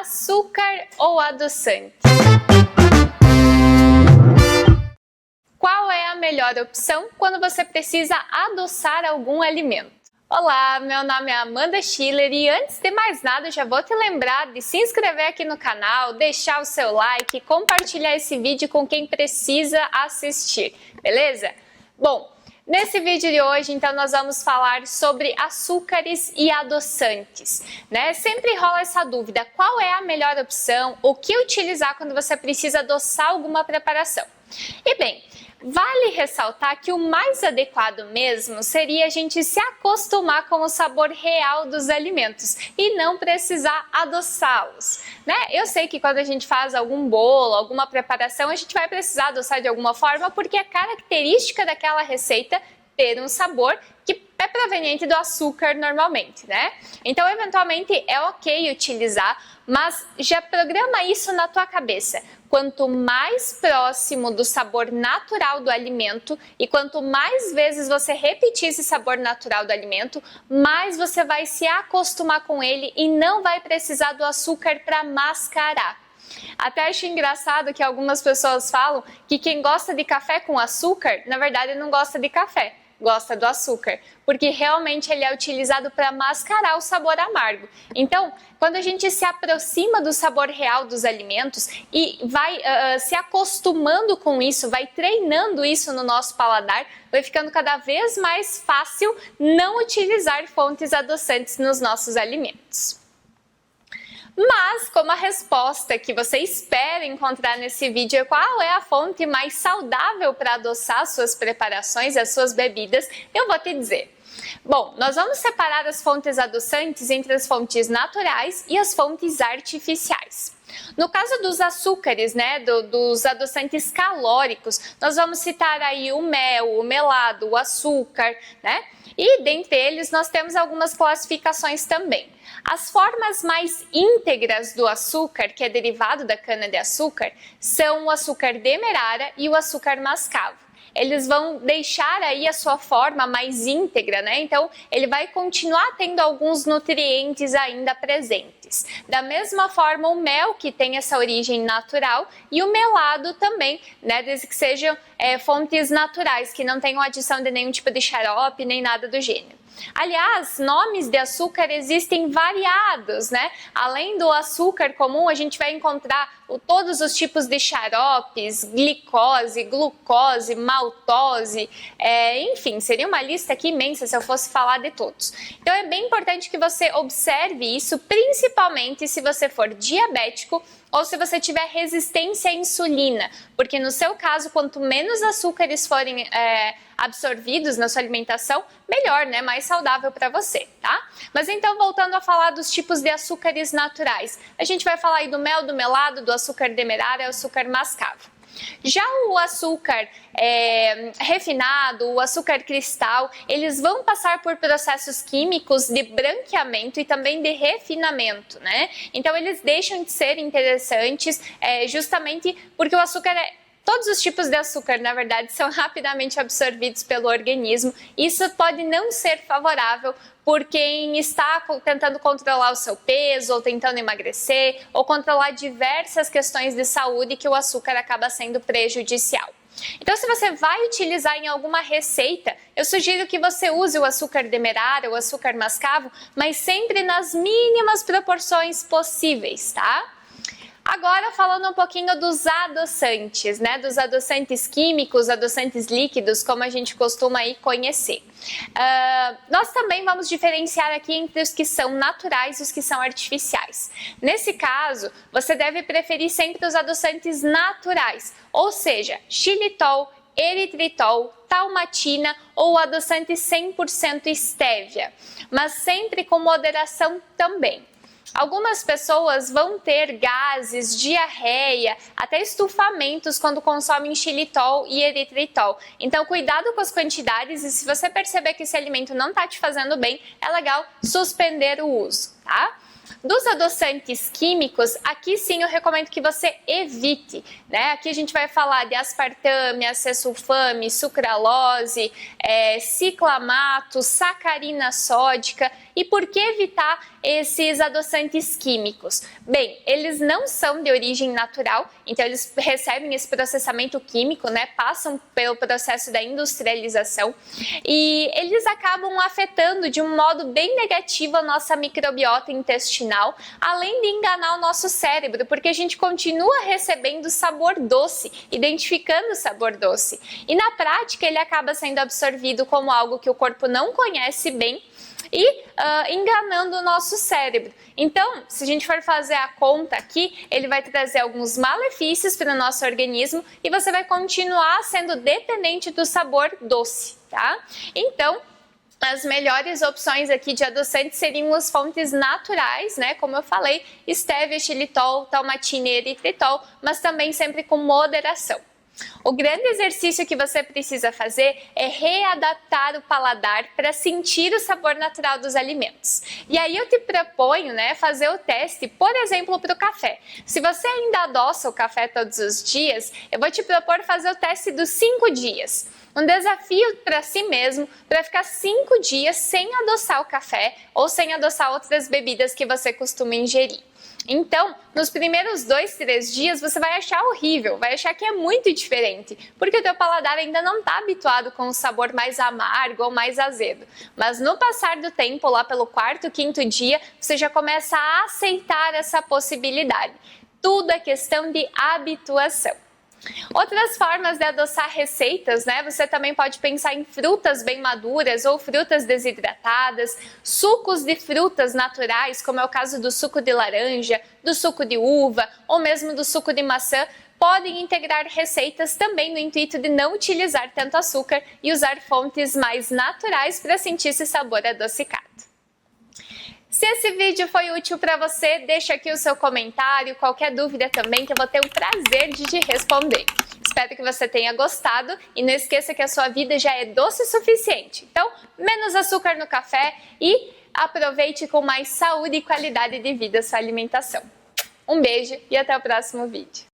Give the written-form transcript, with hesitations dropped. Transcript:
açúcar ou adoçante? Qual é a melhor opção quando você precisa adoçar algum alimento? Olá, meu nome é Amanda Schiller e antes de mais nada já vou te lembrar de se inscrever aqui no canal, deixar o seu like, compartilhar esse vídeo com quem precisa assistir, beleza? Bom, nesse vídeo de hoje, então, nós vamos falar sobre açúcares e adoçantes, né? Sempre rola essa dúvida, qual é a melhor opção, o que utilizar quando você precisa adoçar alguma preparação? E bem, vale ressaltar que o mais adequado mesmo seria a gente se acostumar com o sabor real dos alimentos e não precisar adoçá-los, né? Eu sei que quando a gente faz algum bolo, alguma preparação, a gente vai precisar adoçar de alguma forma porque é característica daquela receita ter um sabor que é proveniente do açúcar normalmente, né? Então, eventualmente é ok utilizar, mas já programa isso na tua cabeça. Quanto mais próximo do sabor natural do alimento e quanto mais vezes você repetir esse sabor natural do alimento, mais você vai se acostumar com ele e não vai precisar do açúcar para mascarar. Até acho engraçado que algumas pessoas falam que quem gosta de café com açúcar, na verdade não gosta de café, gosta do açúcar, porque realmente ele é utilizado para mascarar o sabor amargo. Então, quando a gente se aproxima do sabor real dos alimentos e vai se acostumando com isso, vai treinando isso no nosso paladar, vai ficando cada vez mais fácil não utilizar fontes adoçantes nos nossos alimentos. Mas, como a resposta que você espera encontrar nesse vídeo é qual é a fonte mais saudável para adoçar as suas preparações, as suas bebidas, eu vou te dizer. Bom, nós vamos separar as fontes adoçantes entre as fontes naturais e as fontes artificiais. No caso dos açúcares, né, dos adoçantes calóricos, nós vamos citar aí o mel, o melado, o açúcar, né? E dentre eles nós temos algumas classificações também. As formas mais íntegras do açúcar, que é derivado da cana-de-açúcar, são o açúcar demerara e o açúcar mascavo. Eles vão deixar aí a sua forma mais íntegra, né? Então, ele vai continuar tendo alguns nutrientes ainda presentes. Da mesma forma, o mel, que tem essa origem natural, e o melado também, né? Desde que sejam fontes naturais, que não tenham adição de nenhum tipo de xarope, nem nada do gênero. Aliás, nomes de açúcar existem variados, né? Além do açúcar comum, a gente vai encontrar todos os tipos de xaropes, glicose, glucose, maltose, enfim, seria uma lista aqui imensa se eu fosse falar de todos. Então é bem importante que você observe isso, principalmente se você for diabético ou se você tiver resistência à insulina, porque no seu caso, quanto menos açúcares forem absorvidos na sua alimentação, melhor, né? Mais saudável para você, tá? Mas então, voltando a falar dos tipos de açúcares naturais, a gente vai falar aí do mel, do melado, do açúcar demerara e açúcar mascavo. Já o açúcar refinado, o açúcar cristal, eles vão passar por processos químicos de branqueamento e também de refinamento, né? Então eles deixam de ser interessantes justamente porque o açúcar todos os tipos de açúcar, na verdade, são rapidamente absorvidos pelo organismo. Isso pode não ser favorável por quem está tentando controlar o seu peso, ou tentando emagrecer, ou controlar diversas questões de saúde que o açúcar acaba sendo prejudicial. Então, se você vai utilizar em alguma receita, eu sugiro que você use o açúcar demerara, o açúcar mascavo, mas sempre nas mínimas proporções possíveis, tá? Agora falando um pouquinho dos adoçantes, né? Dos adoçantes químicos, adoçantes líquidos, como a gente costuma aí conhecer. Nós também vamos diferenciar aqui entre os que são naturais e os que são artificiais. Nesse caso, você deve preferir sempre os adoçantes naturais, ou seja, xilitol, eritritol, talmatina ou adoçante 100% estévia, mas sempre com moderação também. Algumas pessoas vão ter gases, diarreia, até estufamentos quando consomem xilitol e eritritol. Então, cuidado com as quantidades e se você perceber que esse alimento não está te fazendo bem, é legal suspender o uso, tá? Dos adoçantes químicos, aqui sim eu recomendo que você evite, né? Aqui a gente vai falar de aspartame, acesulfame, sucralose, ciclamato, sacarina sódica. E por que evitar esses adoçantes químicos? Bem, eles não são de origem natural, então eles recebem esse processamento químico, né? Passam pelo processo da industrialização e eles acabam afetando de um modo bem negativo a nossa microbiota intestinal, além de enganar o nosso cérebro, porque a gente continua recebendo sabor doce, identificando o sabor doce. E na prática ele acaba sendo absorvido como algo que o corpo não conhece bem e enganando o nosso cérebro. Então, se a gente for fazer a conta aqui, ele vai trazer alguns malefícios para o nosso organismo e você vai continuar sendo dependente do sabor doce, tá? Então, as melhores opções aqui de adoçantes seriam as fontes naturais, né? Como eu falei, estévia, xilitol, talmatina e eritritol, mas também sempre com moderação. O grande exercício que você precisa fazer é readaptar o paladar para sentir o sabor natural dos alimentos. E aí eu te proponho, né, fazer o teste, por exemplo, para o café. Se você ainda adoça o café todos os dias, eu vou te propor fazer o teste dos 5 dias. Um desafio para si mesmo, para ficar 5 dias sem adoçar o café ou sem adoçar outras bebidas que você costuma ingerir. Então, nos primeiros 2, 3 dias você vai achar horrível, vai achar que é muito diferente, porque o teu paladar ainda não está habituado com um sabor mais amargo ou mais azedo. Mas no passar do tempo, lá pelo 4º, 5º dia, você já começa a aceitar essa possibilidade. Tudo é questão de habituação. Outras formas de adoçar receitas, né? Você também pode pensar em frutas bem maduras ou frutas desidratadas, sucos de frutas naturais, como é o caso do suco de laranja, do suco de uva ou mesmo do suco de maçã, podem integrar receitas também no intuito de não utilizar tanto açúcar e usar fontes mais naturais para sentir esse sabor adocicado. Se esse vídeo foi útil para você, deixa aqui o seu comentário, qualquer dúvida também que eu vou ter o prazer de te responder. Espero que você tenha gostado e não esqueça que a sua vida já é doce o suficiente. Então, menos açúcar no café e aproveite com mais saúde e qualidade de vida a sua alimentação. Um beijo e até o próximo vídeo.